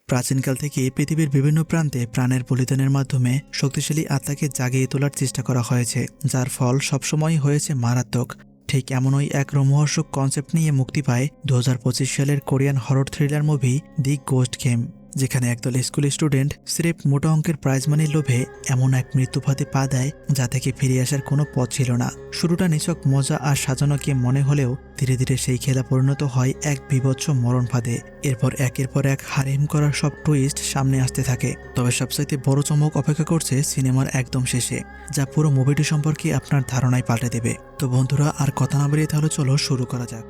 প্রাচীনকাল থেকে পৃথিবীর বিভিন্ন প্রান্তে প্রাণের বলিদানের মাধ্যমে শক্তিশালী আত্মাকে জাগিয়ে তোলার চেষ্টা করা হয়েছে, যার ফল সবসময় হয়েছে মারাত্মক। ঠিক এমনই এক রোমহর্ষক কনসেপ্ট নিয়ে মুক্তি পায় 2025 সালের কোরিয়ান হরর থ্রিলার মুভি দি গোস্ট গেম, যেখানে একদল স্কুল স্টুডেন্ট স্রেফ মোটা অঙ্কের প্রাইজ মানির লোভে এমন এক মৃত্যুফাতে পা দেয় যা থেকে ফিরে আসার কোনো পথ ছিল না। শুরুটা নিছক মজা আর সাজানো গেম মনে হলেও ধীরে ধীরে সেই খেলা পরিণত হয় এক বীভৎস মরণ ফাঁদে। এরপর একের পর এক হারিম করার সব টুইস্ট সামনে আসতে থাকে। তবে সবচাইতে বড় চমক অপেক্ষা করছে সিনেমার একদম শেষে, যা পুরো মুভিটি সম্পর্কে আপনার ধারণায় পাল্টে দেবে। তো বন্ধুরা, আর কথা না বেরিয়ে তাহলে চলো শুরু করা যাক।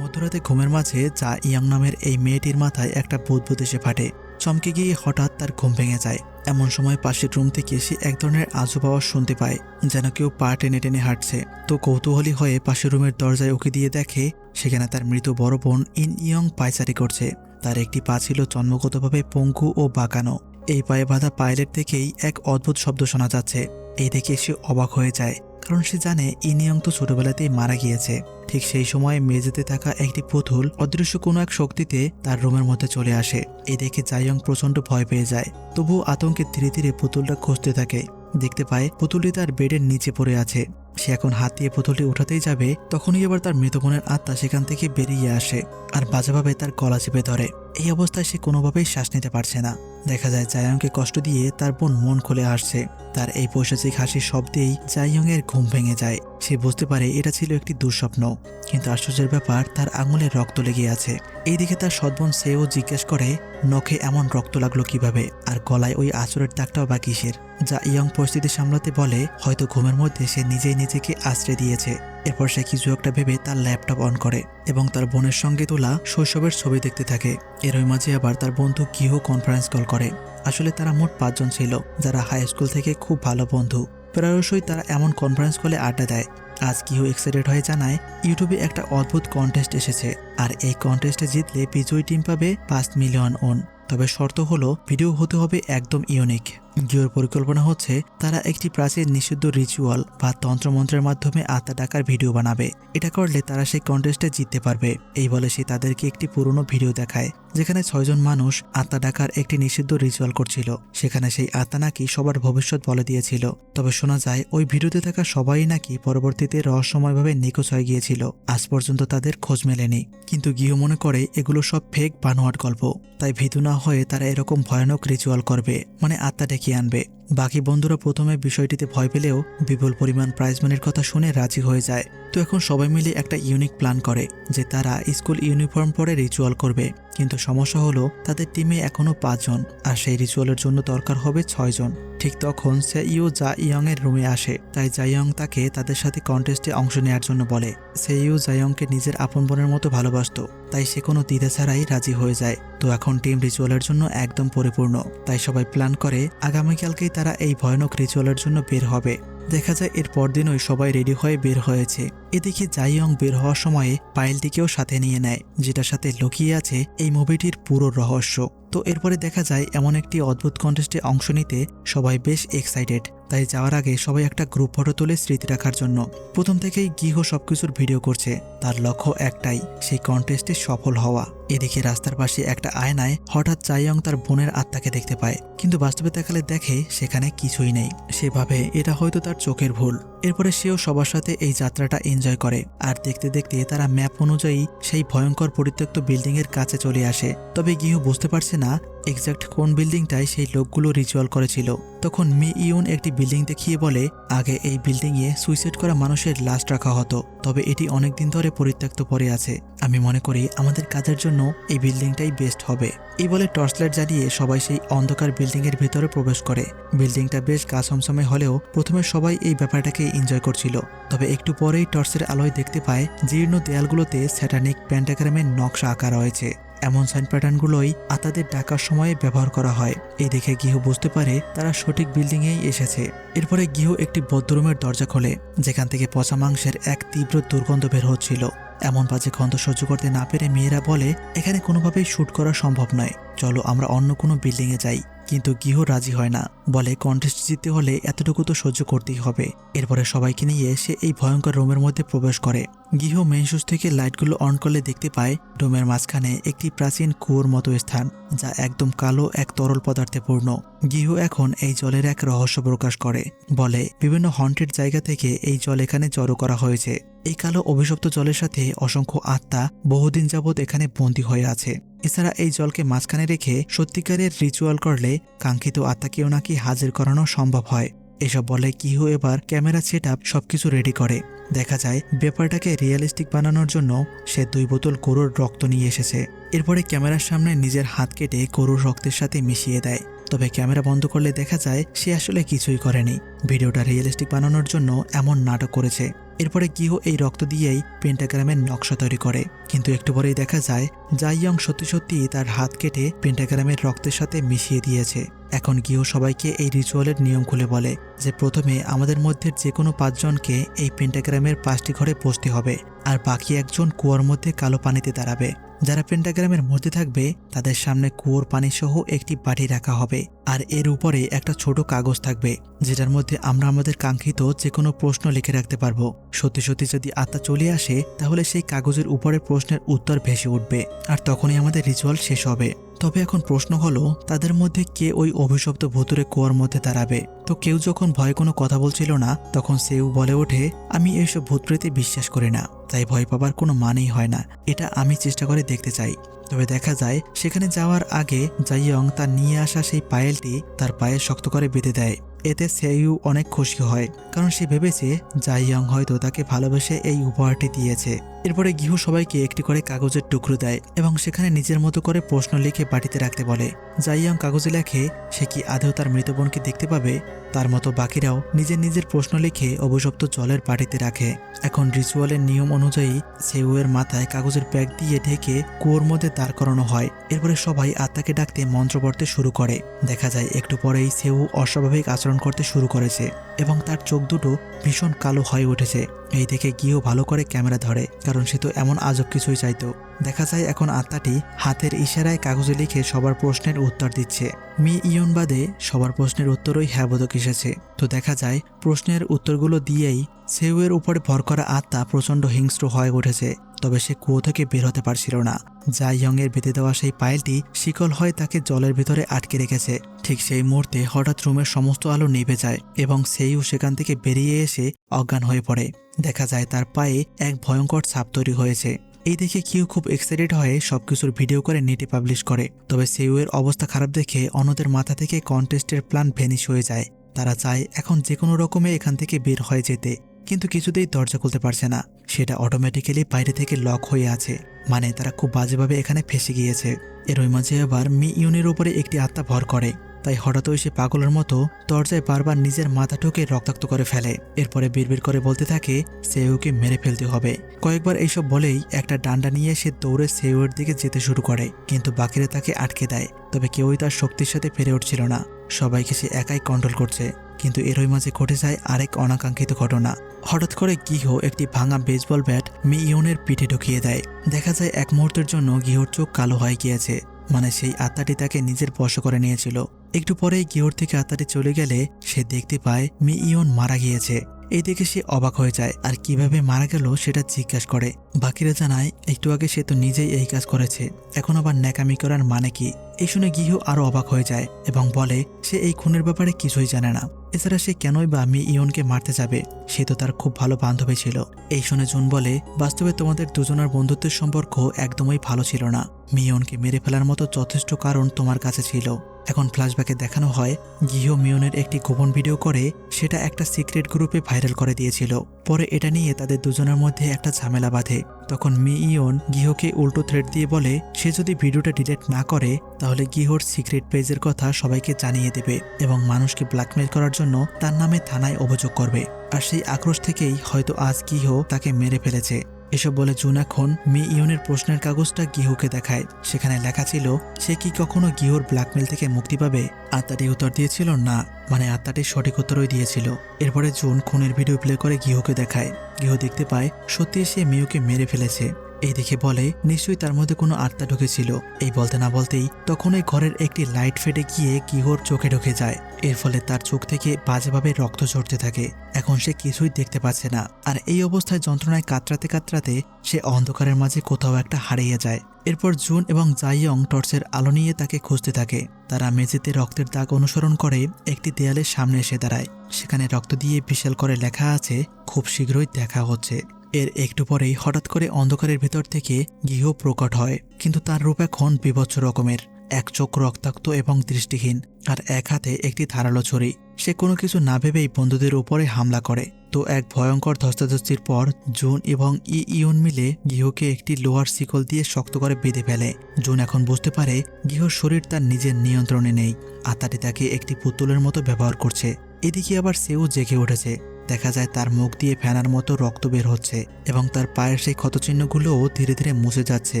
মধ্যরাতে ঘুমের মাঝে জা ইয়াং নামের এই মেয়েটির মাথায় একটা বুদবুদ এসে ফাটে। চমকে গিয়ে হঠাৎ তার ঘুম ভেঙে যায়। এমন সময় পাশের রুম থেকে সে এক ধরনের আজব আওয়াজ শুনতে পায়, যেন কেউ পা টেনে টেনে হাঁটছে। তো কৌতূহলী হয়ে পাশের রুমের দরজায় উকি দিয়ে দেখে সেখানে তার মৃত বড় বোন ইন ইয়ং পায়চারি করছে। তার একটি পা ছিল জন্মগতভাবে পঙ্গু ও বাঁকানো। এই পায়ে বাঁধা পায়েলের থেকেই এক অদ্ভুত শব্দ শোনা যাচ্ছে। এই দেখে সে অবাক হয়ে যায়, কারণ সে জানে ইনিয়ং তো ছোটবেলাতেই মারা গিয়েছে। ঠিক সেই সময় মেঝেতে থাকা একটি পুতুল অদৃশ্য কোনো এক শক্তিতে তার রুমের মধ্যে চলে আসে। এই দেখে জায়ং প্রচন্ড ভয় পেয়ে যায়, তবুও আতঙ্কে ধীরে ধীরে পুতুলটা খুঁজতে থাকে। দেখতে পায় পুতুলটি তার বেডের নিচে পড়ে আছে। সে এখন হাত দিয়ে পুতুলটি উঠাতেই যাবে, তখনই আবার তার মৃত বোনের আত্মা সেখান থেকে বেরিয়ে আসে আর বাজেভাবে তার গলা চেপে ধরে। এই অবস্থায় সে কোনোভাবেই শ্বাস নিতে পারছে না। দেখা যায় জায়ংকে কষ্ট দিয়ে তার বোন মন খুলে আসছে। তার এই পৈশাচিক হাসির শব্দেই জায়ং এর ঘুম ভেঙে যায়। সে বুঝতে পারে এটা ছিল একটি দুঃস্বপ্ন, কিন্তু আশ্চর্যের ব্যাপার তার আঙুলে রক্ত লেগে আছে। এইদিকে তার সৎবোন সেও জিজ্ঞেস করে নখে এমন রক্ত লাগলো কিভাবে, আর গলায় ওই আঁচড়ের দাগটাও বা কিসের। যা ইয়ং পরিস্থিতি সামলাতে বলে হয়তো ঘুমের মধ্যে সে নিজেই নিজেকে আশ্রয় দিয়েছে। এরপর সে কিছু একটা ভেবে তার ল্যাপটপ অন করে এবং তার বোনের সঙ্গে তোলা শৈশবের ছবি দেখতে থাকে। এরই মাঝে আবার তার বন্ধু কিহো কনফারেন্স কল করে। আসলে তারা মোট 5 জন ছিল, যারা হাই স্কুল থেকে খুব ভালো বন্ধু। প্রায়শই তারা এমন কনফারেন্স কলে আড্ডা দেয়। আজ কিহো এক্সাইটেড হয়ে জানায় ইউটিউবে একটা অদ্ভুত কন্টেস্ট এসেছে, আর এই কন্টেস্টে জিতলে বিজয়ী টিম পাবে 5 মিলিয়ন ওন। তবে শর্ত হলো ভিডিও হতে হবে একদম ইউনিক। গিওর পরিকল্পনা হচ্ছে তারা একটি প্রাচীন নিষিদ্ধ রিচুয়াল বা তন্ত্রমন্ত্রের মাধ্যমে আত্মা ডাকার ভিডিও বানাবে। এটা করলে তারা সেই কন্টেস্টে জিততে পারবে। এই বলে সে তাদেরকে একটি পুরনো ভিডিও দেখায়, যেখানে 6 জন মানুষ আত্মা ডাকার একটি নিষিদ্ধ রিচুয়াল করছিল। সেখানে সেই আত্মা নাকি সবার ভবিষ্যৎ বলে দিয়েছিল। তবে শোনা যায় ওই ভিডিওতে থাকা সবাই নাকি পরবর্তীতে রহস্যময়ভাবে নিখোঁজ হয়ে গিয়েছিল। আজ পর্যন্ত তাদের খোঁজ মেলেনি। কিন্তু গিও মনে করে এগুলো সব ফেক বানোয়াট গল্প, তাই ভীতু না হয়ে তারা এরকম ভয়ানক রিচুয়াল করবে, মানে আত্মা ডেকে আনবে। বাকি বন্ধুরা প্রথমে বিষয়টিতে ভয় পেলেও বিপুল পরিমাণ প্রাইজ মানির কথা শুনে রাজি হয়ে যায়। তো এখন সবাই মিলে একটা ইউনিক প্ল্যান করে যে তারা স্কুল ইউনিফর্ম পরে রিচুয়াল করবে। কিন্তু সমস্যা হলো তাদের টিমে এখনো 5 জন, আর সেই রিচুয়ালের জন্য দরকার হবে 6 জন। ঠিক তখন সেইও জা ইয়ং এর রুমে আসে, তাই জায়ং তাকে তাদের সাথে কন্টেস্টে অংশ নেওয়ার জন্য বলে। সেইও জায়ংকে নিজের আপন বোনের মতো ভালোবাসতো, তাই সে কোনো দ্বিধা ছাড়াই রাজি হয়ে যায়। তো এখন টিম রিচুয়ালের জন্য একদম পরিপূর্ণ। তাই সবাই প্ল্যান করে আগামীকালকেই তারা এই ভয়ানক রিচুয়ালের জন্য বের হবে। দেখা যায় এর পরদিনই সবাই রেডি হয়ে বের হয়েছে। এদিকে জাইয়ং বের হওয়ার সময়ে পায়েলটিকেও সাথে নিয়ে নেয়, যেটার সাথে লুকিয়ে আছে এই মুভিটির পুরো রহস্য। তো এরপরে দেখা যায় এমন একটি অদ্ভুত কন্টেস্টে অংশ নিতে সবাই বেশ এক্সাইটেড। তাই যাওয়ার আগে সবাই একটা গ্রুপ ফটো তুলে স্মৃতি রাখার জন্য। প্রথম থেকেই গিহো সবকিছুর ভিডিও করছে, তার লক্ষ্য একটাই, সেই কন্টেস্টে সফল হওয়া। এদিকে রাস্তার পাশে একটা আয়নায় হঠাৎ জাইয়ং তার বোনের আত্মাকে দেখতে পায়, কিন্তু বাস্তবে দেখালে দেখে সেখানে কিছুই নেই। সে ভাবে এটা হয়তো তার চোখের ভুল। এরপরে সেও সবার সাথে এই যাত্রাটা এনজয় করে, আর দেখতে দেখতে তারা ম্যাপ অনুযায়ী সেই ভয়ঙ্কর পরিত্যক্ত বিল্ডিং এর কাছে চলে আসে। তবে গিহো বুঝতে পারছে না এক্সাক্ট কোন বিল্ডিংটায় সেই লোকগুলো রিচুয়াল করেছিল। তখন মি ইউন একটি বিল্ডিং দেখিয়ে বলে আগে এই বিল্ডিং এ সুইসাইড করা মানুষের লাশ রাখা হতো, তবে এটি অনেকদিন ধরে পরিত্যক্ত পড়ে আছে। আমি মনে করি আমাদের কাজের জন্য এই বিল্ডিংটাই বেস্ট হবে। এই বলে টর্চ লাইট জ্বালিয়ে সবাই সেই অন্ধকার বিল্ডিং এর ভিতরে প্রবেশ করে। বিল্ডিংটা বেশ গা ছমছমে হলেও প্রথমে সবাই এই ব্যাপারটাকে এনজয় করছিল। তবে একটু পরেই টর্চের আলোয় দেখতে পায় জীর্ণ দেয়ালগুলোতে স্যাটানিক পেন্টাগ্রামের নকশা আঁকা রয়েছে। এমন সাইন প্যাটার্নগুলোই আত্মাদের ডাকার সময়ে ব্যবহার করা হয়। এই দেখে গিহো বুঝতে পারে তারা সঠিক বিল্ডিংয়েই এসেছে। এরপরে গিহো একটি বদ্ধরুমের দরজা খোলে, যেখান থেকে পচা মাংসের এক তীব্র দুর্গন্ধ বের হচ্ছিল। এমন বাজে গন্ধ সহ্য করতে না পেরে মেয়েরা বলে এখানে কোনোভাবেই শুট করা সম্ভব নয়, চলো আমরা অন্য কোনো বিল্ডিংয়ে যাই। কিন্তু গিহো রাজি হয় না। বলে কন্টেস্ট জিততে হলে এতটুকু তো সহ্য করতেই হবে। এরপরে সবাইকে নিয়ে সে এই ভয়ঙ্কর রুমের মধ্যে প্রবেশ করে। গৃহ মেইন সুইচ থেকে লাইটগুলো অন করলে দেখতে পায় রুমের মাঝখানে একটি প্রাচীন কুয়োর মতো স্থান, যা একদম কালো এক তরল পদার্থে পূর্ণ। গৃহ এখন এই জলের এক রহস্য প্রকাশ করে, বলে বিভিন্ন হন্টেড জায়গা থেকে এই জল এখানে জড়ো করা হয়েছে। এই কালো অভিশপ্ত জলের সাথে অসংখ্য আত্মা বহুদিন যাবৎ এখানে বন্দী হয়ে আছে। এছাড়া এই জলকে মাঝখানে রেখে সত্যিকারের রিচুয়াল করলে কাঙ্ক্ষিত আত্মাকেও নাকি হাজির করানো সম্ভব হয়। এসব বলে গৃহ এবার ক্যামেরা সেট আপ সবকিছু রেডি করে। দেখা যায় ব্যাপারটাকে রিয়েলিস্টিক বানানোর জন্য সে 2 বোতল গরুর রক্ত নিয়ে এসেছে। এরপরে ক্যামেরার সামনে নিজের হাত কেটে গরুর রক্তের সাথে মিশিয়ে দেয়। তবে ক্যামেরা বন্ধ করলে দেখা যায় সে আসলে কিছুই করেনি, ভিডিওটা রিয়েলিস্টিক বানানোর জন্য এমন নাটক করেছে। এরপরে গৃহ এই রক্ত দিয়েই পেন্টাগ্রামের নকশা তৈরি করে, কিন্তু একটু পরেই দেখা যায় জাইয়ং সত্যি সত্যি তার হাত কেটে পেন্টাগ্রামের রক্তের সাথে মিশিয়ে দিয়েছে। এখন গৃহ সবাইকে এই রিচুয়ালের নিয়ম খুলে বলে যে প্রথমে আমাদের মধ্যে যে কোনো 5 জনকে এই পেন্টাগ্রামের 5টি ঘরে বসতে হবে, আর বাকি একজন কুয়োর মধ্যে কালো পানিতে দাঁড়াবে। যারা পেন্টাগ্রামের মধ্যে থাকবে তাদের সামনে কুয়োর পানি সহ একটি বাটি রাখা হবে, আর এর উপরে একটা ছোট কাগজ থাকবে যেটার মধ্যে আমরা আমাদের কাঙ্ক্ষিত যে কোনো প্রশ্ন লিখে রাখতে পারবো। সত্যি সত্যি যদি আত্মা চলে আসে তাহলে সেই কাগজের উপরে প্রশ্নের উত্তর ভেসে উঠবে, আর তখনই আমাদের রিচুয়াল শেষ হবে। তবে এখন প্রশ্ন হলো তাদের মধ্যে কে ওই অভিশপ্ত ভুতুরে কুয়োর মধ্যে দাঁড়াবে। তো কেউ যখন ভয়ে কোনো কথা বলছিল না তখন সেও বলে ওঠে, আমি এইসব ভূতপ্রেতে বিশ্বাস করি না, তাই ভয় পাবার কোনো মানেই হয় না, এটা আমি চেষ্টা করে দেখতে চাই। তবে দেখা যায় সেখানে যাওয়ার আগে জাইয়ং তার নিয়ে আসা সেই পায়েলটি তার পায়ে শক্ত করে বেঁধে দেয়। এতে সেইউ অনেক খুশি হয়, কারণ সে ভেবেছে জাইয়ং হয়তো তাকে ভালোবেসে এই উপহারটি দিয়েছে। এরপরে গৃহ সবাইকে একটি করে কাগজের টুকরো দেয় এবং সেখানে নিজের মতো করে প্রশ্ন লিখে বাটিতে রাখতে বলে। জাইয়ং কাগজে লেখে সে কি আদৌ তার মৃত বোনকে দেখতে পাবে। তার মতো বাকিরাও নিজের নিজের প্রশ্ন লিখে অভিশপ্ত জলের বাটিতে রাখে। এখন রিচুয়ালের নিয়ম অনুযায়ী সেউয়ের মাথায় কাগজের ব্যাগ দিয়ে ঢেকে কুয়োর মধ্যে দাঁড় করানো হয়। এরপরে সবাই আত্মাকে ডাকতে মন্ত্র পড়তে শুরু করে। দেখা যায় একটু পরেই সেউ অস্বাভাবিক আচরণ করতে শুরু করেছে এবং তার চোখ দুটো ভীষণ কালো হয়ে উঠেছে। এই দেখে গিয়েও ভালো করে ক্যামেরা ধরে, কারণ সে তো এমন আজব কিছুই চাইতো। দেখা যায় এখন আত্মাটি হাতের ইশারায় কাগজে লিখে সবার প্রশ্নের উত্তর দিচ্ছে। মি ইয়ন বাদে সবার প্রশ্নের উত্তরই হ্যাবোধক এসেছে। তো দেখা যায় প্রশ্নের উত্তরগুলো দিয়েই সেউয়ের উপরে ভর করা আত্মা প্রচণ্ড হিংস্র হয়ে উঠেছে। তবে সে কুয়ো থেকে বের হতে পারছিল না। জাইয়ং এর বেঁধে দেওয়া সেই পায়েলটি শিকল হয়ে তাকে জলের ভিতরে আটকে রেখেছে। ঠিক সেই মুহূর্তে হঠাৎ রুমের সমস্ত আলো নিভে যায় এবং সেইউ সেখান থেকে বেরিয়ে এসে অজ্ঞান হয়ে পড়ে। দেখা যায় তার পায়ে এক ভয়ঙ্কর ছাপ তৈরি হয়েছে। এই দেখে কিউ খুব এক্সাইটেড হয়ে সবকিছুর ভিডিও করে নেটে পাবলিশ করে। তবে সেইউয়ের অবস্থা খারাপ দেখে অন্যদের মাথা থেকে কন্টেস্টের প্ল্যান ভ্যানিশ হয়ে যায়। তারা চায় এখন যে কোনো রকমে এখান থেকে বের হয়ে যেতে, কিন্তু কিছুতেই দরজা খুলতে পারছে না। সেটা অটোমেটিক্যালি বাইরে থেকে লক হয়ে আছে, মানে তারা খুব বাজেভাবে এখানে ফেসে গিয়েছে। এরই মাঝে আবার মি ইউনের উপরে একটি আত্মা ভর করে, তাই হঠাৎই সে পাগলের মতো দরজায় বারবার নিজের মাথা ঠুকে রক্তাক্ত করে ফেলে। এরপরে বিড়বিড় করে বলতে থাকে সেউকে মেরে ফেলতে হবে। কয়েকবার এইসব বলেই একটা ডান্ডা নিয়ে সে দৌড়ে সেউয়ের দিকে যেতে শুরু করে, কিন্তু বাকিরা তাকে আটকে দেয়। তবে কেউই তার শক্তির সাথে পেরে উঠছিল না, সবাইকে সে একাই কন্ট্রোল করছে। কিন্তু এরই মাঝে ঘটে যায় আরেক অনাকাঙ্ক্ষিত ঘটনা। হঠাৎ করে গৃহ একটি ভাঙা বেসবল ব্যাট মি ইয়নের পিঠে ঢুকিয়ে দেয়। দেখা যায় এক মুহূর্তের জন্য গৃহর চোখ কালো হয়ে গিয়েছে, মানে সেই আত্মাটি তাকে নিজের বশ করে নিয়েছিল। একটু পরেই গৃহর থেকে আত্মাটি চলে গেলে সে দেখতে পায় মি ইয়ন মারা গিয়েছে। এই দেখে সে অবাক হয়ে যায়, আর কিভাবে মারা গেল সেটা জিজ্ঞাসা করে। বাকিরা জানায় একটু আগে সে তো নিজেই এই কাজ করেছে, এখন আবার ন্যাকামি করার মানে কি। এই শুনে গৃহ আরো অবাক হয়ে যায় এবং বলে সে এই খুনের ব্যাপারে কিছুই জানে না। এছাড়া সে কেনই বা মি ইয়নকে মারতে যাবে, সে তো তার খুব ভালো বান্ধবী ছিল। এই শুনে জুন বলে বাস্তবে তোমাদের দুজনের বন্ধুত্বের সম্পর্ক একদমই ভালো ছিল না। মি ইয়নকে মেরে ফেলার মতো যথেষ্ট কারণ তোমার কাছে ছিল। এখন ফ্ল্যাশব্যাকে দেখানো হয় গৃহ মিয়নের একটি গোপন ভিডিও করে সেটা একটা সিক্রেট গ্রুপে ভাইরাল করে দিয়েছিল। পরে এটা নিয়ে তাদের দুজনের মধ্যে একটা ঝামেলা বাঁধে। তখন মি ইয়ন গৃহকে উল্টো থ্রেট দিয়ে বলে সে যদি ভিডিওটা ডিলিট না করে তাহলে গৃহর সিক্রেট পেজের কথা সবাইকে জানিয়ে দেবে এবং মানুষকে ব্ল্যাকমেইল করার জন্য তার নামে থানায় অভিযোগ করবে। আর সেই আক্রোশ থেকেই হয়তো আজ গৃহ তাকে মেরে ফেলেছে। এসব বলে জুন এখন মি ইয়নের প্রশ্নের কাগজটা গৃহকে দেখায়। সেখানে লেখা ছিল সে কি কখনো গৃহর ব্ল্যাকমেইল থেকে মুক্তি পাবে। আত্মাটি উত্তর দিয়েছিল না, মানে আত্মাটি সঠিক উত্তরই দিয়েছিল। এরপরে জুন খুনের ভিডিও প্লে করে গৃহকে দেখায়। গৃহ দেখতে পায় সত্যি সে মিউকে মেরে ফেলেছে। এই দেখে বলে নিশ্চয়ই তার মধ্যে কোনো আত্মা ঢুকেছিল। এই বলতে না বলতেই তখনই ঘরের একটি লাইট ফেটে গিয়ে গিহর চোখে ঢুকে যায়। এর ফলে তার চোখ থেকে বাজেভাবে রক্ত ঝরতে থাকে। এখন সে কিছুই দেখতে পাচ্ছে না, আর এই অবস্থায় যন্ত্রণায় কাতরাতে কাতরাতে সে অন্ধকারের মাঝে কোথাও একটা হারিয়ে যায়। এরপর জুন এবং জাইয়ং টর্চের আলো নিয়ে তাকে খুঁজতে থাকে। তারা মেঝেতে রক্তের দাগ অনুসরণ করে একটি দেয়ালের সামনে এসে দাঁড়ায়। সেখানে রক্ত দিয়ে বিশাল করে লেখা আছে, খুব শীঘ্রই দেখা হচ্ছে। এর একটু পরেই হঠাৎ করে অন্ধকারের ভেতর থেকে গৃহ প্রকট হয়, কিন্তু তার রূপ এখন বীভৎস রকমের। এক চোখ রক্তাক্ত এবং দৃষ্টিহীন, আর এক হাতে একটি ধারালো ছুরি। সে কোনো কিছু না ভেবেই বন্ধুদের উপরে হামলা করে। তো এক ভয়ঙ্কর ধস্তাধস্তির পর জুন এবং ইয়ন মিলে গৃহকে একটি লোহার শিকল দিয়ে শক্ত করে বেঁধে ফেলে। জুন এখন বুঝতে পারে গৃহর শরীর তার নিজের নিয়ন্ত্রণে নেই। আত্মাটি তাকে একটি পুতুলের মতো ব্যবহার করছে। এদিকে আবার সেও জেগে উঠেছে। দেখা যায় তার মুখ দিয়ে ফেনার মতো রক্ত বের হচ্ছে এবং তার পায়ের সেই ক্ষতচিহ্নগুলোও ধীরে ধীরে মুছে যাচ্ছে।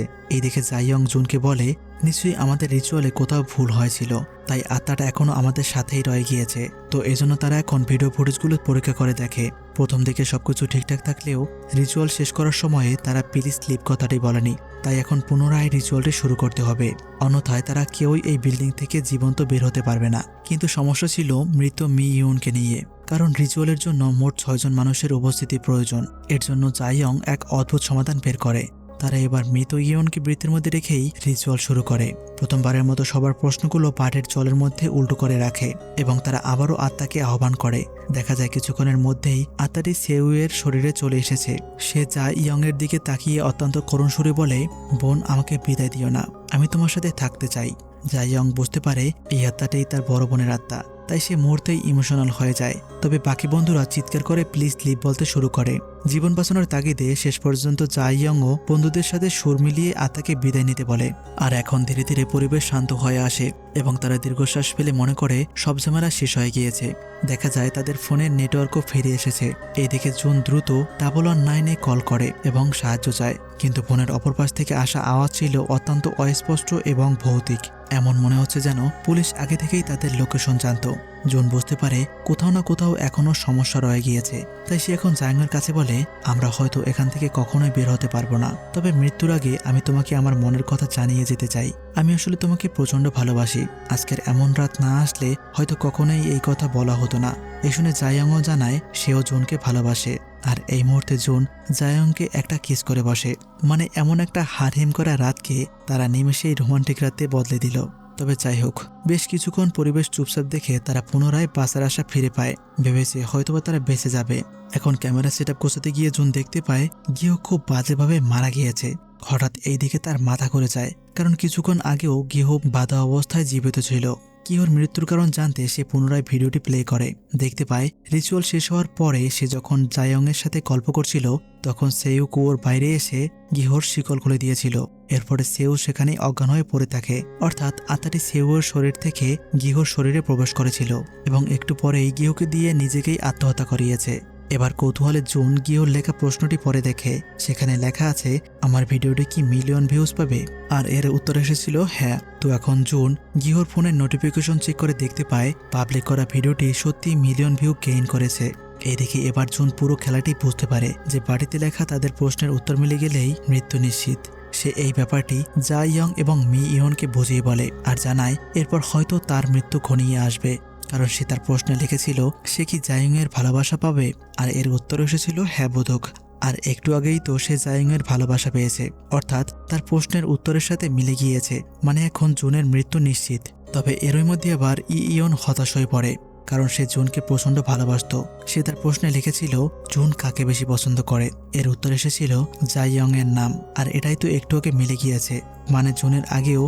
এই দেখে জাইয়ং জুনকে বলে, নিশ্চয়ই আমাদের রিচুয়ালে কোথাও ভুল হয়েছিল, তাই আত্মাটা এখনো আমাদের সাথেই রয়ে গিয়েছে। তো এজন্য তারা এখন ভিডিও ফুটেজগুলো পরীক্ষা করে দেখে। প্রথম দিকে সবকিছু ঠিকঠাক থাকলেও রিচুয়াল শেষ করার সময়ে তারা প্লিজ স্লিপ কথাটি বলেনি। তাই এখন পুনরায় রিচুয়ালটি শুরু করতে হবে, অন্যথায় তারা কেউই এই বিল্ডিং থেকে জীবন্ত বের হতে পারবে না। কিন্তু সমস্যা ছিল মৃত মি ইয়ুনকে নিয়ে, কারণ রিচুয়ালের জন্য মোট 6 জন মানুষের উপস্থিতি প্রয়োজন। এর জন্য জাইয়ং এক অদ্ভুত সমাধান বের করে। তারা এবার মৃত ইয়নকে বৃত্তের মধ্যে রেখেই রিচুয়াল শুরু করে। প্রথমবারের মতো সবার প্রশ্নগুলো পাটের জলের মধ্যে উল্টো করে রাখে এবং তারা আবারও আত্মাকে আহ্বান করে। দেখা যায় কিছুক্ষণের মধ্যেই আত্মাটি সেউয়ের শরীরে চলে এসেছে। সে জাইয়ং এর দিকে তাকিয়ে অত্যন্ত করুণ সুরে বলে, বোন, আমাকে বিদায় দিও না, আমি তোমার সাথে থাকতে চাই। জাইয়ং বুঝতে পারে এই আত্মাটাই তার বড় বোনের আত্মা, তাই সে মুহূর্তেই ইমোশনাল হয়ে যায়। তবে বাকি বন্ধুরা চিৎকার করে প্লিজ লিভ বলতে শুরু করে। জীবন বাঁচানোর তাগিদে শেষ পর্যন্ত জাইয়ংও বন্ধুদের সাথে সুর মিলিয়ে আত্মাকে বিদায় নিতে বলে। আর এখন ধীরে ধীরে পরিবেশ শান্ত হয়ে আসে এবং তারা দীর্ঘশ্বাস ফেলে মনে করে সব ঝামেলা শেষ হয়ে গিয়েছে। দেখা যায় তাদের ফোনের নেটওয়ার্কও ফিরে এসেছে। এদিকে জুন দ্রুত 119-এ কল করে এবং সাহায্য চায়, কিন্তু ফোনের অপর পাশ থেকে আসা আওয়াজ ছিল অত্যন্ত অস্পষ্ট এবং ভৌতিক। এমন মনে হচ্ছে যেন পুলিশ আগে থেকেই তাদের লোকেশন জানত। জুন বুঝতে পারে কোথাও না কোথাও এখনো সমস্যা রয়ে গিয়েছে। তাই সে এখন জাইয়ংয়ের কাছে বলে, আমরা হয়তো এখান থেকে কখনোই বের হতে পারবো না, তবে মৃত্যুর আগে আমি তোমাকে আমার মনের কথা জানিয়ে যেতে চাই। আমি আসলে তোমাকে প্রচন্ড ভালোবাসি। আজকের এমন রাত না আসলে হয়তো কখনোই এই কথা বলা হতো না। এই শুনে জাইয়ংও জানায় সেও জুনকে ভালোবাসে। আর এই মুহূর্তে জুন জাইয়ংকে একটা কিস করে বসে। মানে এমন একটা হারহিম করা রাতকে তারা নিমেষেই রোমান্টিক রাতে বদলে দিল। তবে যাই হোক, বেশ কিছুক্ষণ পরিবেশ চুপচাপ দেখে তারা পুনরায় বাঁচার আশা ফিরে পায়। ভেবেছে হয়তোবা তারা বেঁচে যাবে। এখন ক্যামেরা সেট আপ গোছাতে গিয়ে জুন দেখতে পায় গিয়েও খুব বাজেভাবে মারা গিয়েছে। হঠাৎ এই দিকে তার মাথা ঘুরে যায়, কারণ কিছুক্ষণ আগেও গিহ বাঁধা অবস্থায় জীবিত ছিল। কিহর মৃত্যুর কারণ জানতে সে পুনরায় ভিডিওটি প্লে করে। দেখতে পায় রিচুয়াল শেষ হওয়ার পরে সে যখন জাইয়ং এর সাথে গল্প করছিল তখন সেও কুয়োর বাইরে এসে গিহর শিকল খুলে দিয়েছিল। এরপরে সেও সেখানে অজ্ঞান হয়ে পড়ে থাকে। অর্থাৎ আত্মাটি সেউর শরীর থেকে গিহর শরীরে প্রবেশ করেছিল এবং একটু পরেই গিহকে দিয়ে নিজেকেই আত্মহত্যা করিয়েছে। এবার কৌতূহলে জুন গিহর লেখা প্রশ্নটি পড়ে দেখে। সেখানে লেখা আছে, আমার ভিডিওটি কি মিলিয়ন ভিউজ পাবে? আর এর উত্তর এসেছিল হ্যাঁ। তো এখন জুন গিহর ফোনের নোটিফিকেশন চেক করে দেখতে পায় পাবলিক করা ভিডিওটি সত্যি মিলিয়ন ভিউ গেইন করেছে। এদিকে এবার জুন পুরো খেলাটি বুঝতে পারে যে বাড়িতে লেখা তাদের প্রশ্নের উত্তর মিলে গেলেই মৃত্যু নিশ্চিত। সে এই ব্যাপারটি জাইয়ং এবং মি ইয়নকে বুঝিয়ে বলে আর জানায় এরপর হয়তো তার মৃত্যু ঘনিয়ে আসবে, কারণ সে তার প্রশ্নে লিখেছিল সে কি জাইয়ং এর ভালোবাসা পাবে, আর এর উত্তর এসেছিল হ্যাঁ বোধক। আর একটু আগেই তো সে জাইয়ং এর ভালোবাসা পেয়েছে, অর্থাৎ তার প্রশ্নের উত্তরের সাথে মিলে গিয়েছে। মানে এখন জুনের মৃত্যু নিশ্চিত। তবে এরই মধ্যে আবার ইয়ন হতাশ হয়ে পড়ে, কারণ সে জুনকে প্রচন্ড ভালোবাসত। সে তার প্রশ্নে লিখেছিল জুন কাকে বেশি পছন্দ করে। এর উত্তর এসেছিল জাইয়ং এর নাম। আর এটাই তো একটু আগে মিলে গিয়েছে, মানে জুনের আগেও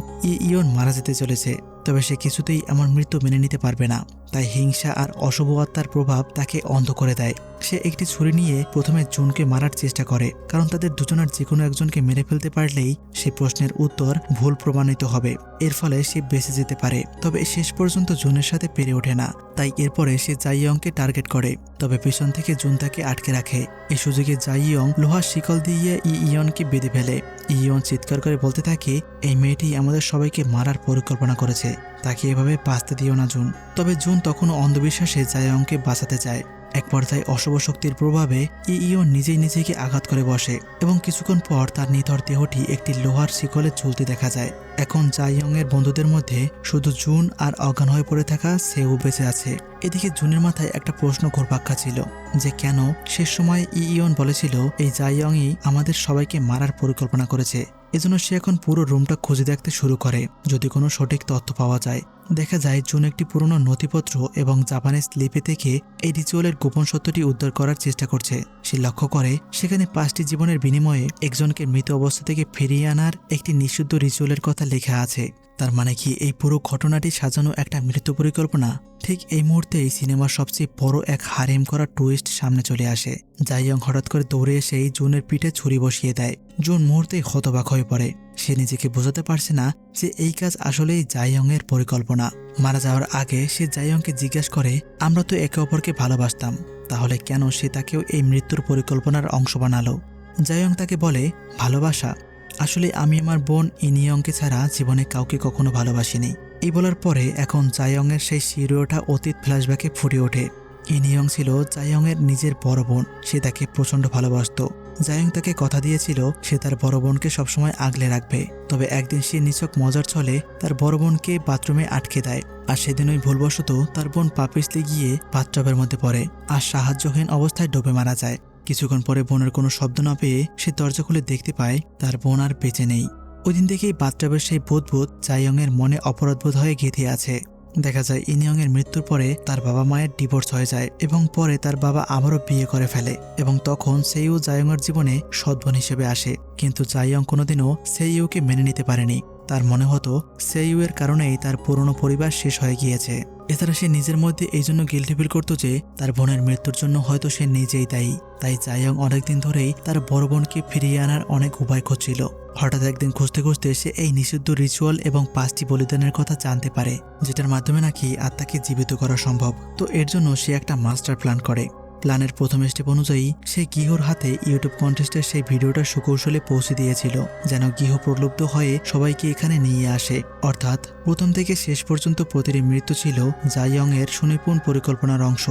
ইয়ন মারা যেতে চলেছে। তবে সে কিছুতেই এমন মৃত্যু মেনে নিতে পারবে না। তাই হিংসা আর অশুভ আত্মার প্রভাব তাকে অন্ধ করে দেয়। সে একটি ছুরি নিয়ে প্রথমে জুনকে মারার চেষ্টা করে, কারণ তাদের দুজনের যে কোনো একজনকে মেরে ফেলতে পারলেই সে প্রশ্নের উত্তর ভুল প্রমাণিত হবে। এর ফলে সে বেঁচে যেতে পারে। তবে শেষ পর্যন্ত জুনের সাথে পেরে ওঠে না। তাই এরপরে সে জাইয়ংকে টার্গেট করে, তবে পেছন থেকে জুন তাকে আটকে রাখে। এই সুযোগে জাইয়ং লোহার শিকল দিয়ে ইয়নকে বেঁধে ফেলে। ইয়ন চিৎকার করে বলতে থাকে, এই মেয়েটি আমাদের সবাইকে মারার পরিকল্পনা করেছে, তাকে এভাবে বাঁচতে দিও না জুন। তবে জুন তখনও অন্ধবিশ্বাসে জাইয়ংকে বাঁচাতে চায়। এক পর্যায়ে অশুভ শক্তির প্রভাবে ইয়ন নিজেই নিজেকে আঘাত করে বসে এবং কিছুক্ষণ পর তার নিথর দেহটি একটি লোহার শিকলে ঝুলতে দেখা যায়। এখন জাইয়ং এর বন্ধুদের মধ্যে শুধু জুন আর অজ্ঞান হয়ে পড়ে থাকা সেউ বেঁচে আছে। এদিকে জুনের মাথায় একটা প্রশ্ন ঘুরপাক খাচ্ছিল যে কেন শেষ সময় ইয়ন বলেছিল এই জাইয়ংই আমাদের সবাইকে মারার পরিকল্পনা করেছে। এজন্য সে এখন পুরো রুমটা খুঁজে দেখতে শুরু করে যদি কোনো সঠিক তথ্য পাওয়া যায়। দেখা যায় জুন একটি পুরনো নথিপত্র এবং জাপানিজ লিপি থেকে এই রিচুয়ালের গোপন সত্যটি উদ্ধার করার চেষ্টা করছে। সে লক্ষ্য করে সেখানে 5টি জীবনের বিনিময়ে একজনকে মৃত অবস্থা থেকে ফিরিয়ে আনার একটি নিষিদ্ধ রিচুয়ালের কথা লেখা আছে। তার মানে কি এই পুরো ঘটনাটি সাজানো একটা মৃত্যু পরিকল্পনা? ঠিক এই মুহূর্তে এই সিনেমার সবচেয়ে বড় এক হারেম করা টুইস্ট সামনে চলে আসে। জাইয়ং হঠাৎ করে দৌড়ে এসেই জুনের পিঠে ছুরি বসিয়ে দেয়। জুন মুহূর্তেই হতবাক হয়ে পড়ে। সে নিজেকে বোঝাতে পারছে না যে এই কাজ আসলেই জাইয়ং এর পরিকল্পনা। মারা যাওয়ার আগে সে জাইয়ংকে জিজ্ঞাসা করে, আমরা তো একে অপরকে ভালোবাসতাম, তাহলে কেন সে তাকেও এই মৃত্যুর পরিকল্পনার অংশ বানালো? জাইয়ং তাকে বলে, ভালোবাসা? আসলে আমি আমার বোন ইনিয়ংকে ছাড়া জীবনে কাউকে কখনো ভালোবাসিনি। এই বলার পরে এখন জাইয়ং এর সেই শিরে ওঠা অতীত ফ্ল্যাশব্যাকে ফুটে ওঠে। ইনিয়ং ছিল জাইয়ং এর নিজের বড় বোন। সে তাকে প্রচন্ড ভালোবাসত। জাইয়ং তাকে কথা দিয়েছিল সে তার বড় বোনকে সবসময় আগলে রাখবে। তবে একদিন সে নিছক মজার ছলে তার বড় বোনকে বাথরুমে আটকে দেয়। আর সেদিন ওই ভুলবশত তার বোন পা পিছলে গিয়ে বাথটবের মধ্যে পড়ে আর সাহায্যহীন অবস্থায় ডুবে মারা যায়। কিছুক্ষণ পরে বোনের কোনো শব্দ না পেয়ে সে দরজা খুলে দেখতে পায় তার বোন আর বেঁচে নেই। ওই দিন থেকেই বাথটবের সেই বুদবুদ জাইয়ং এর মনে অপরাধবোধ হয়ে গেঁথে আছে। দেখা যায় ইনিয়ং এর মৃত্যুর পরে তার বাবা মায়ের ডিভোর্স হয়ে যায় এবং পরে তার বাবা আবারও বিয়ে করে ফেলে এবং তখন সেইউ জাইয়ং এর জীবনে সৎবোন হিসেবে আসে। কিন্তু জাইয়ং কোনোদিনও সেইউকে মেনে নিতে পারেনি। তার মনে হতো সেইউ এর কারণেই তার পুরনো পরিবার শেষ হয়ে গিয়েছে। এছাড়া সে নিজের মধ্যে এই জন্য গিল্টি ফিল করতো যে তার বোনের মৃত্যুর জন্য হয়তো সে নিজেই দায়ী। তাই জাইয়ং অনেকদিন ধরেই তার বড় বোনকে ফিরিয়ে আনার অনেক উপায় খুঁজছিল। হঠাৎ একদিন খুঁজতে খুঁজতে সে এই নিষিদ্ধ রিচুয়াল এবং 5টি বলিদানের কথা জানতে পারে, যেটার মাধ্যমে নাকি আত্মাকে জীবিত করা সম্ভব। তো এর জন্য সে একটা মাস্টার প্ল্যান করে। প্ল্যানের প্রথম স্টেপ অনুযায়ী সে গিহোর হাতে ইউটিউব কন্টেস্টের সেই ভিডিওটা সুকৌশলে পৌঁছে দিয়েছিল যেন গিহ প্রলুব্ধ হয়ে সবাইকে এখানে নিয়ে আসে। অর্থাৎ প্রথম থেকে শেষ পর্যন্ত প্রতিটি মৃত্যু ছিল জাইয়ং এর সুনিপুণ পরিকল্পনার অংশ।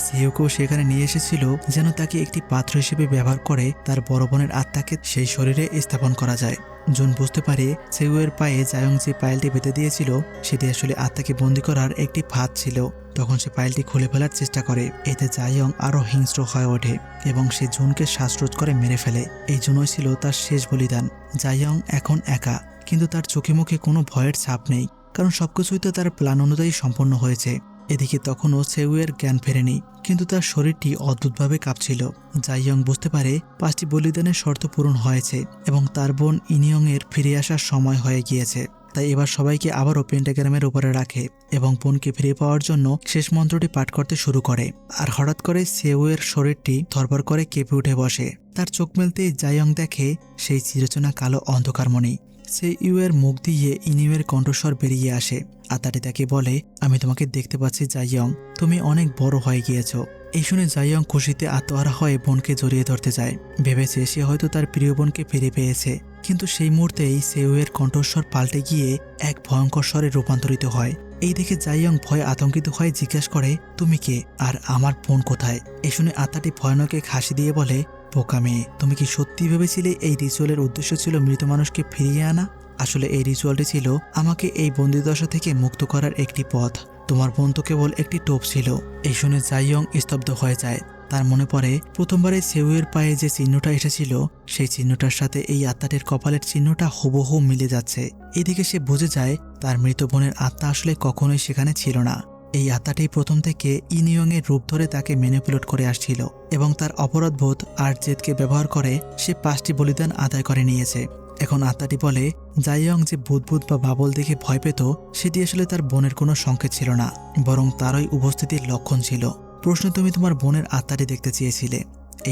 সেউকেও সেখানে নিয়ে এসেছিল যেন তাকে একটি পাত্র হিসেবে ব্যবহার করে তার বড় বোনের আত্মাকে সেই শরীরে স্থাপন করা যায়। জুন বুঝতে পারে সেউয়ের পায়ে জাইয়ং যে পায়েলটি বেঁধে দিয়েছিল সেটি আসলে আত্মাকে বন্দী করার একটি ফাঁদ ছিল। তখন সে পায়েলটি খুলে ফেলার চেষ্টা করে। এতে জাইয়ং আরও হিংস্র হয়ে ওঠে এবং সে জুনকে শ্বাসরোধ করে মেরে ফেলে। এই জন্যই ছিল তার শেষ বলিদান। জাইয়ং এখন একা, কিন্তু তার চোখে মুখে কোনো ভয়ের ছাপ নেই, কারণ সবকিছুই তো তার প্ল্যান অনুযায়ী সম্পন্ন হয়েছে। এদিকে তখনও সেউয়ের জ্ঞান ফেরেনি, কিন্তু তার শরীরটি অদ্ভুতভাবে কাঁপছিল। জাইয়ং বুঝতে পারে 5টি বলিদানের শর্ত পূরণ হয়েছে এবং তার বোন ইনিয়ং এর ফিরে আসার সময় হয়ে গিয়েছে। তাই এবার সবাইকে আবারও পেন্টাগ্রামের উপরে রাখে এবং বোনকে ফিরে পাওয়ার জন্য শেষ মন্ত্রটি পাঠ করতে শুরু করে। আর হঠাৎ করে সেউয়ের শরীরটি থরথর করে কেঁপে উঠে বসে। তার চোখ মেলতেই জাইয়ং দেখে সেই চিরচেনা কালো অন্ধকারমণি। সেইউয়ের মুখ দিয়ে ইনিউয়ের কণ্ঠস্বর বেরিয়ে আসে। আত্মাটি তাকে বলে, আমি তোমাকে দেখতে পাচ্ছি জাইয়ং, তুমি অনেক বড় হয়ে গিয়েছ। এই শুনে জাইয়ং খুশিতে আত্মহারা হয়ে বোনকে জড়িয়ে ধরতে যায়। ভেবেছে সে হয়তো তার প্রিয় বোনকে ফিরে পেয়েছে, কিন্তু সেই মুহূর্তেই সেউয়ের কণ্ঠস্বর পাল্টে গিয়ে এক ভয়ঙ্কর স্বরে রূপান্তরিত হয়। এই দেখে জাইয়ং ভয়ে আতঙ্কিত হয়ে জিজ্ঞাসা করে, তুমি কে আর আমার বোন কোথায়? এই শুনে আত্মাটি ভয়ানক এক হাসি দিয়ে বলে, বোকা মেয়ে, তুমি কি সত্যি ভেবেছিলে এই রিচুয়ালের উদ্দেশ্য ছিল মৃত মানুষকে ফিরিয়ে আনা? আসলে এই রিচুয়ালটি ছিল আমাকে এই বন্দিদশা থেকে মুক্ত করার একটি পথ। তোমার বোন তো কেবল একটি টোপ ছিল। এই শুনে জাইয়ং স্তব্ধ হয়ে যায়। তার মনে পড়ে প্রথমবারে সেউয়ের পায়ে যে চিহ্নটা এসেছিল সেই চিহ্নটার সাথে এই আত্মাটির কপালের চিহ্নটা হুবহু মিলে যাচ্ছে। এদিকে সে বুঝে যায় তার মৃত বোনের আত্মা আসলে কখনোই সেখানে ছিল না। এই আত্মাটি প্রথম থেকে ইনিয়ং এর রূপ ধরে তাকে ম্যানিপুলেট করে আসছিল এবং তার অপরাধবোধ আর জেদকে ব্যবহার করে সে 5টি বলিদান আদায় করে নিয়েছে। এখন আত্মাটি বলে, জাইয়ং যে বুদবুদ বা বাবল দেখে ভয় পেত সেটি আসলে তার বোনের কোনো সংকেত ছিল না, বরং তারই উপস্থিতির লক্ষণ ছিল। প্রশ্ন, তুমি তোমার বোনের আত্মাটি দেখতে চেয়েছিলে,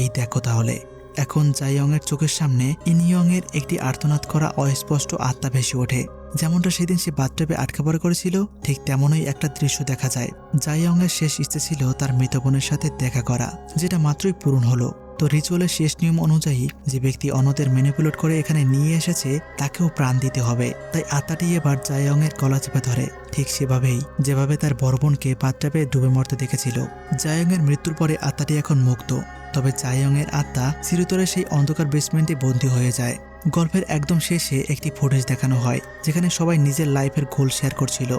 এই দেখো তাহলে। এখন জাইয়ং এর চোখের সামনে ইনিয়ং এর একটি আর্তনাদ করা অস্পষ্ট আত্মা ভেসে ওঠে। যেমনটা সেদিন সে বাথটবে আটকা পড়ে করেছিল ঠিক তেমনই একটা দৃশ্য দেখা যায়। জাইয়ং এর শেষ ইচ্ছে ছিল তার মৃত বোনের সাথে দেখা করা, যেটা মাত্রই পূরণ হলো। তো রিচুয়ালের শেষ নিয়ম অনুযায়ী যে ব্যক্তি অন্যদের ম্যানিপুলেট করে এখানে নিয়ে এসেছে তাকেও প্রাণ দিতে হবে। তাই আত্মাটি এবার জায়ংয়ের গলা চেপে ধরে, ঠিক সেভাবেই যেভাবে তার বড় বোনকে বাথটাবে ডুবে মরতে দেখেছিল। জায়ংয়ের মৃত্যুর পরে আত্মাটি এখন মুক্ত, তবে জায়ংয়ের আত্মা চিরতরে সেই অন্ধকার বেসমেন্টে বন্দী হয়ে যায়। গল্পের একদম শেষে একটি ফুটেজ দেখানো হয় যেখানে সবাই নিজের লাইফের গোল শেয়ার করছিল।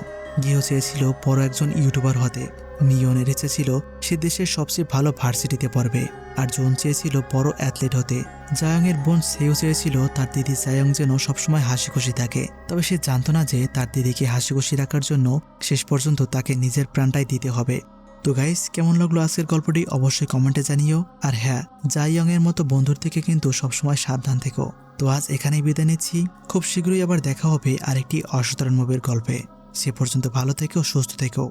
গিয়েও চেয়েছিল বড় একজন ইউটিউবার হতে, মিওনের ইচ্ছে ছিল সে দেশের সবচেয়ে ভালো ভার্সিটিতে পড়বে, আর জোন চেয়েছিল বড় অ্যাথলিট হতে। জায়ংয়ের বোন সেও চেয়েছিল তার দিদি জায়ং যেন সবসময় হাসি খুশি থাকে, তবে সে জানতো না যে তার দিদিকে হাসি খুশি রাখার জন্য শেষ পর্যন্ত তাকে নিজের প্রাণটাই দিতে হবে। তো গাইস, কেমন লাগলো আজকের গল্পটি অবশ্যই কমেন্টে জানিও। আর হ্যাঁ, জায়ং এর মতো বন্ধুর থেকে কিন্তু সবসময় সাবধান থেকো। তো আজ এখানেই বিদায় নিচ্ছি, খুব শীঘ্রই আবার দেখা হবে আরেকটি অসাধারণ মুভির গল্পে। সে পর্যন্ত ভালো থেকো, সুস্থ থেকো।